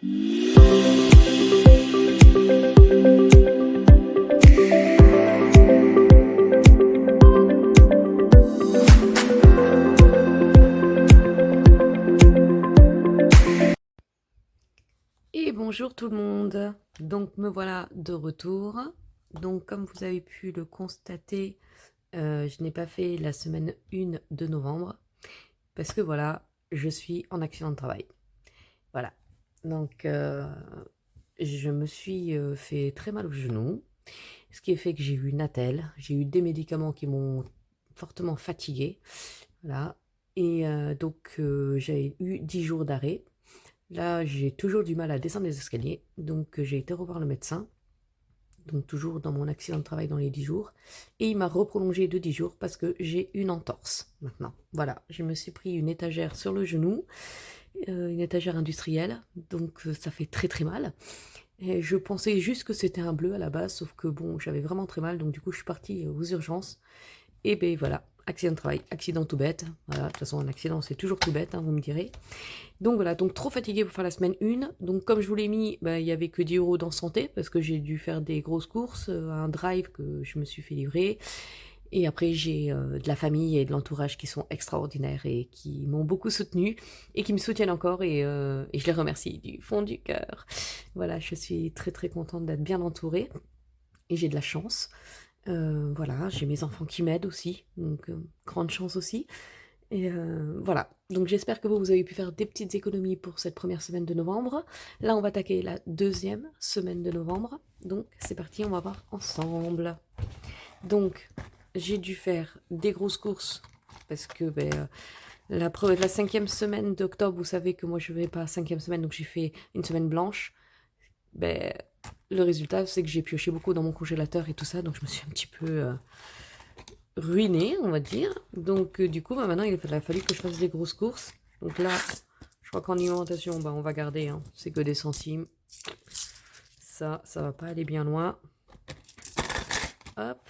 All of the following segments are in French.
Et bonjour tout le monde, donc me voilà de retour. Donc comme vous avez pu le constater, je n'ai pas fait la semaine 1 de novembre parce que voilà, je suis en accident de travail. Voilà, donc je me suis fait très mal au genou, ce qui fait que j'ai eu une attelle, j'ai eu des médicaments qui m'ont fortement fatiguée. Voilà, et donc j'ai eu 10 jours d'arrêt. Là, j'ai toujours du mal à descendre les escaliers, donc j'ai été revoir le médecin, donc toujours dans mon accident de travail dans les 10 jours, et il m'a reprolongé de 10 jours parce que j'ai une entorse maintenant. Voilà, je me suis pris une étagère sur le genou, une étagère industrielle, donc ça fait très très mal. Et je pensais juste que c'était un bleu à la base, sauf que bon, j'avais vraiment très mal, donc du coup je suis partie aux urgences. Et ben voilà, accident de travail, accident tout bête. Voilà, de toute façon un accident c'est toujours tout bête, hein, vous me direz. Donc voilà, donc trop fatiguée pour faire la semaine 1. Donc comme je vous l'ai mis, bah, il n'y avait que 10 euros dans santé, parce que j'ai dû faire des grosses courses, un drive que je me suis fait livrer. Et après j'ai de la famille et de l'entourage qui sont extraordinaires et qui m'ont beaucoup soutenue et qui me soutiennent encore et je les remercie du fond du cœur. Voilà, je suis très très contente d'être bien entourée et j'ai de la chance. Voilà, j'ai mes enfants qui m'aident aussi, donc grande chance aussi. Et voilà, donc j'espère que vous avez pu faire des petites économies pour cette première semaine de novembre. Là, on va attaquer la deuxième semaine de novembre. Donc c'est parti, on va voir ensemble. Donc j'ai dû faire des grosses courses parce que la 5e semaine d'octobre, vous savez que moi je vais pas 5e semaine, donc j'ai fait une semaine blanche. Ben, le résultat, c'est que j'ai pioché beaucoup dans mon congélateur et tout ça, donc je me suis un petit peu ruinée, on va dire. Donc du coup, maintenant, il a fallu que je fasse des grosses courses. Donc là, je crois qu'en alimentation, on va garder, hein. C'est que des centimes. Ça va pas aller bien loin. Hop,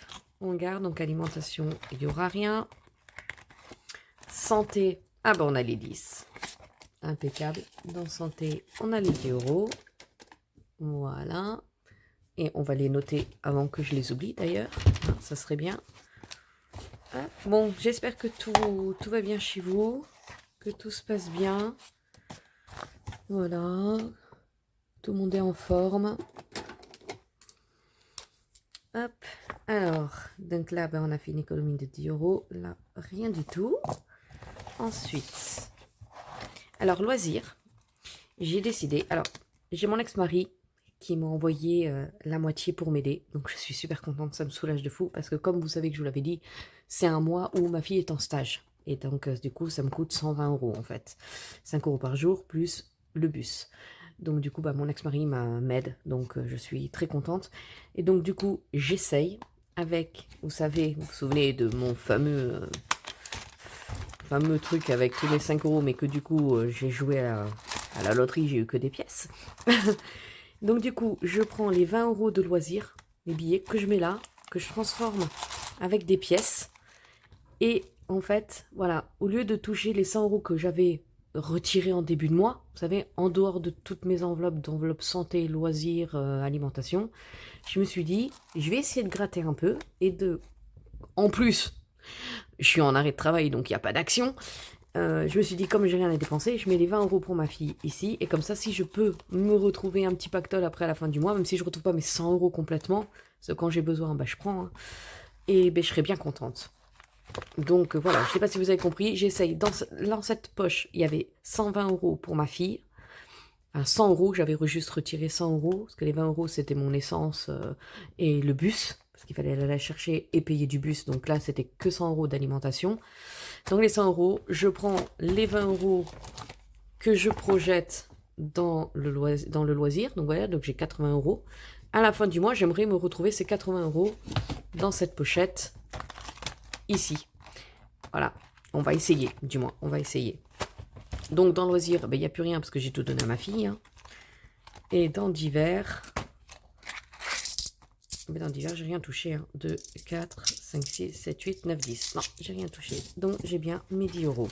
on garde. Donc alimentation, il n'y aura rien. Santé, ah ben on a les 10. Impeccable. Dans santé, on a les 10 euros. Voilà. Et on va les noter avant que je les oublie d'ailleurs. Hein, ça serait bien. Hop. Bon, j'espère que tout va bien chez vous. Que tout se passe bien. Voilà. Tout le monde est en forme. Hop. Alors, donc là, on a fait une économie de 10 euros. Là, rien du tout. Ensuite, alors, loisirs. J'ai décidé. Alors, j'ai mon ex-mari qui m'a envoyé la moitié pour m'aider. Donc, je suis super contente. Ça me soulage de fou. Parce que, comme vous savez que je vous l'avais dit, c'est un mois où ma fille est en stage. Et donc, du coup, ça me coûte 120 euros en fait. 5 euros par jour plus le bus. Donc du coup, mon ex-mari m'aide, donc je suis très contente. Et donc du coup, j'essaye avec, vous savez, vous vous souvenez de mon fameux truc avec tous les 5 euros, mais que du coup, j'ai joué à la loterie, j'ai eu que des pièces. Donc du coup, je prends les 20 euros de loisirs, les billets que je mets là, que je transforme avec des pièces. Et en fait, voilà, au lieu de toucher les 100 euros que j'avais retirés en début de mois, vous savez, en dehors de toutes mes d'enveloppes santé, loisirs, alimentation, je me suis dit, je vais essayer de gratter un peu en plus, je suis en arrêt de travail, donc il n'y a pas d'action. Je me suis dit, comme j'ai rien à dépenser, je mets les 20 euros pour ma fille ici, et comme ça, si je peux me retrouver un petit pactole après à la fin du mois, même si je ne retrouve pas mes 100 euros complètement, parce que quand j'ai besoin, je prends, hein, et je serai bien contente. Donc voilà, je ne sais pas si vous avez compris, j'essaye. Dans cette poche, il y avait 120 euros pour ma fille. Enfin, 100 euros, j'avais juste retiré 100 euros, parce que les 20 euros, c'était mon essence et le bus, parce qu'il fallait aller la chercher et payer du bus. Donc là, c'était que 100 euros d'alimentation. Donc les 100 euros, je prends les 20 euros que je projette dans le loisir. Donc voilà, donc j'ai 80 euros. À la fin du mois, j'aimerais me retrouver ces 80 euros dans cette pochette ici. Voilà, on va essayer, du moins, on va essayer. Donc dans loisirs, il n'y a plus rien parce que j'ai tout donné à ma fille. Hein. Et dans divers, j'ai rien touché. Hein. 2, 4, 5, 6, 7, 8, 9, 10. Non, j'ai rien touché. Donc j'ai bien mes 10 euros.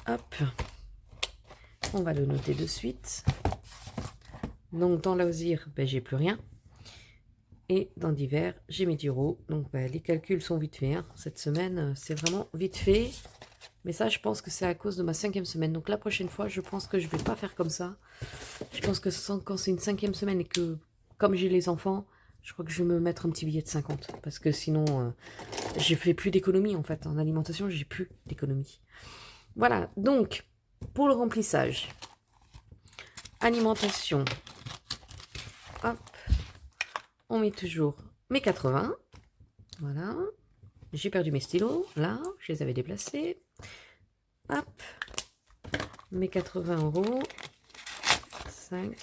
Hop. On va le noter de suite. Donc, dans loisirs, ben, j'ai plus rien. Et dans divers, j'ai mes 10 €. Donc, ben, les calculs sont vite faits. Hein. Cette semaine, c'est vraiment vite fait. Mais ça, je pense que c'est à cause de ma 5e semaine. Donc, la prochaine fois, je pense que je vais pas faire comme ça. Je pense que quand c'est une 5e semaine et que, comme j'ai les enfants, je crois que je vais me mettre un petit billet de 50. Parce que sinon, je fais plus d'économie, en fait. En alimentation, j'ai plus d'économie. Voilà. Donc, pour le remplissage, alimentation, hop, on met toujours mes 80. Voilà. J'ai perdu mes stylos. Là, je les avais déplacés. Hop. Mes 80 €. 5,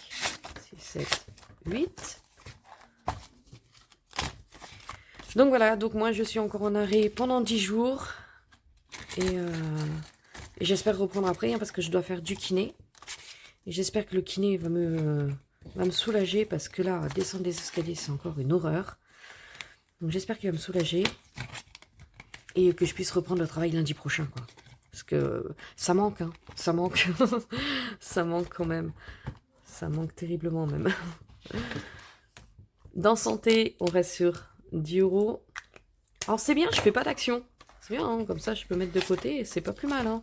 6, 7, 8. Donc voilà. Donc moi, je suis encore en arrêt pendant 10 jours. Et j'espère reprendre après, hein, parce que je dois faire du kiné. Et j'espère que le kiné va me soulager, parce que là, descendre des escaliers, c'est encore une horreur. Donc j'espère qu'il va me soulager. Et que je puisse reprendre le travail lundi prochain, quoi. Parce que ça manque, hein. Ça manque. Ça manque quand même. Ça manque terriblement même. Dans santé, on reste sur 10 €. Alors c'est bien, je fais pas d'action. C'est bien, hein, comme ça je peux mettre de côté et c'est pas plus mal. Hein.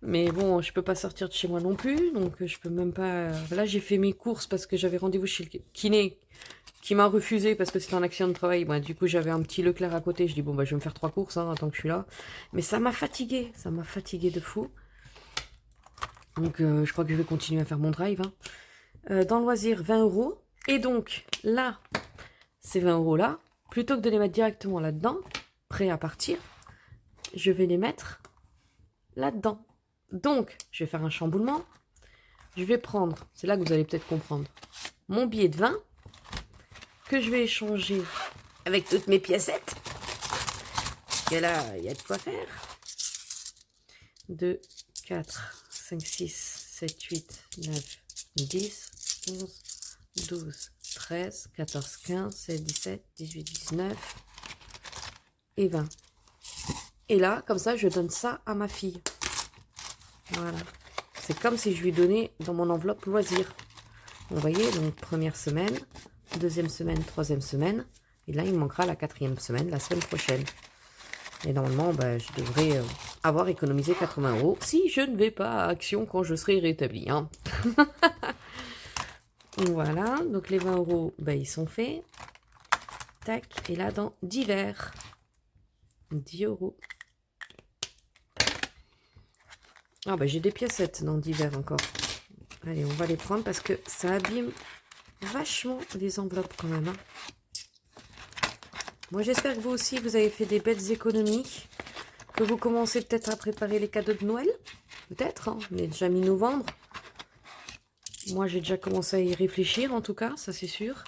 Mais bon, je peux pas sortir de chez moi non plus, donc je peux même pas... Là j'ai fait mes courses parce que j'avais rendez-vous chez le kiné qui m'a refusé parce que c'était un accident de travail. Bah, du coup j'avais un petit Leclerc à côté, je dis bon bah je vais me faire 3 courses hein, tant que je suis là. Mais ça m'a fatigué de fou. Donc je crois que je vais continuer à faire mon drive. Hein. Dans le loisir, 20 €. Et donc là, ces 20 € là, plutôt que de les mettre directement là-dedans, prêts à partir, je vais les mettre là-dedans. Donc, je vais faire un chamboulement. Je vais prendre, c'est là que vous allez peut-être comprendre, mon billet de 20 que je vais échanger avec toutes mes piécettes. Et là, il y a de quoi faire. 2, 4, 5, 6, 7, 8, 9, 10, 11, 12, 13, 14, 15, 16, 17, 18, 19 et 20. Et là, comme ça, je donne ça à ma fille. Voilà. C'est comme si je lui donnais dans mon enveloppe loisir. Vous voyez, donc première semaine, deuxième semaine, troisième semaine. Et là, il me manquera la 4e semaine, la semaine prochaine. Et normalement, bah, je devrais avoir économisé 80 € si je ne vais pas à Action quand je serai rétablie. Hein. Voilà, donc les 20 €, bah, ils sont faits. Tac, et là, dans divers, 10 €. Ah bah j'ai des piécettes dans divers encore. Allez, on va les prendre parce que ça abîme vachement les enveloppes quand même. Hein. Moi j'espère que vous aussi vous avez fait des belles économies. Que vous commencez peut-être à préparer les cadeaux de Noël. Peut-être, hein. On est déjà mi-novembre. Moi j'ai déjà commencé à y réfléchir en tout cas, ça c'est sûr.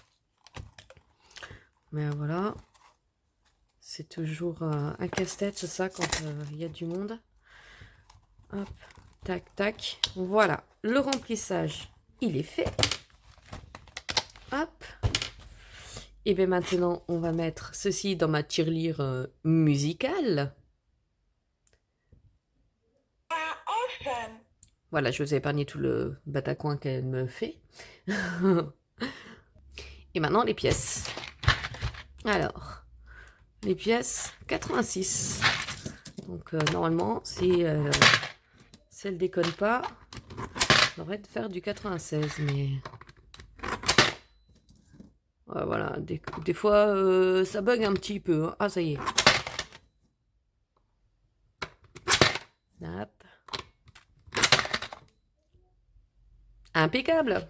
Mais voilà. C'est toujours un casse-tête ça quand il y a du monde. Hop, tac, tac. Voilà, le remplissage, il est fait. Hop. Et bien maintenant, on va mettre ceci dans ma tirelire musicale. Voilà, je vous ai épargné tout le batacouin qu'elle me fait. Et maintenant, les pièces. Alors, les pièces, 86. Donc, normalement, si elle déconne pas, on devrait faire du 96, mais... Ouais, voilà, des fois, ça bug un petit peu. Hein. Ah, ça y est. Hop. Impeccable.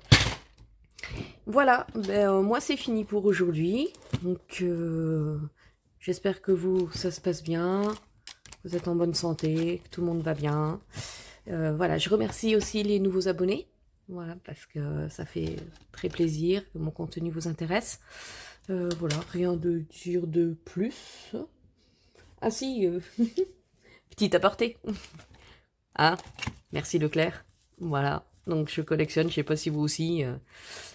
Voilà, ben, moi c'est fini pour aujourd'hui. Donc, j'espère que vous, ça se passe bien. Vous êtes en bonne santé, que tout le monde va bien. Voilà, je remercie aussi les nouveaux abonnés. Voilà, parce que ça fait très plaisir que mon contenu vous intéresse. Voilà, rien de dire de plus. Ah si, petit aparté. Ah, merci Leclerc. Voilà, donc je collectionne, je sais pas si vous aussi,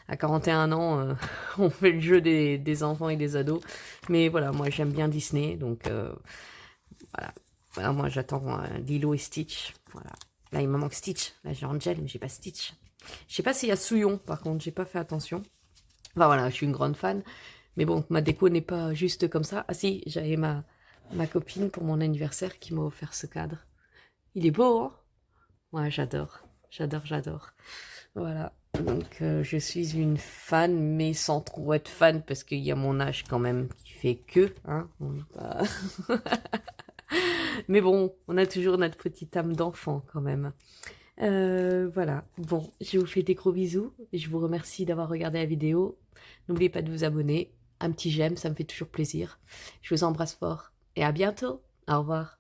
à 41 ans, on fait le jeu des enfants et des ados. Mais voilà, moi j'aime bien Disney, donc voilà. Voilà, moi j'attends Lilo et Stitch. Voilà. Là, il me manque Stitch. Là, j'ai Angel, mais j'ai pas Stitch. Je sais pas s'il y a Souillon, par contre, j'ai pas fait attention. Enfin voilà, je suis une grande fan. Mais bon, ma déco n'est pas juste comme ça. Ah si, j'avais ma copine pour mon anniversaire qui m'a offert ce cadre. Il est beau, hein? Ouais, j'adore. J'adore, j'adore. Voilà. Donc, je suis une fan, mais sans trop être fan, parce qu'il y a mon âge quand même qui fait que, hein. On est pas- Mais bon, on a toujours notre petite âme d'enfant quand même. Voilà. Bon, je vous fais des gros bisous. Je vous remercie d'avoir regardé la vidéo. N'oubliez pas de vous abonner. Un petit j'aime, ça me fait toujours plaisir. Je vous embrasse fort et à bientôt. Au revoir.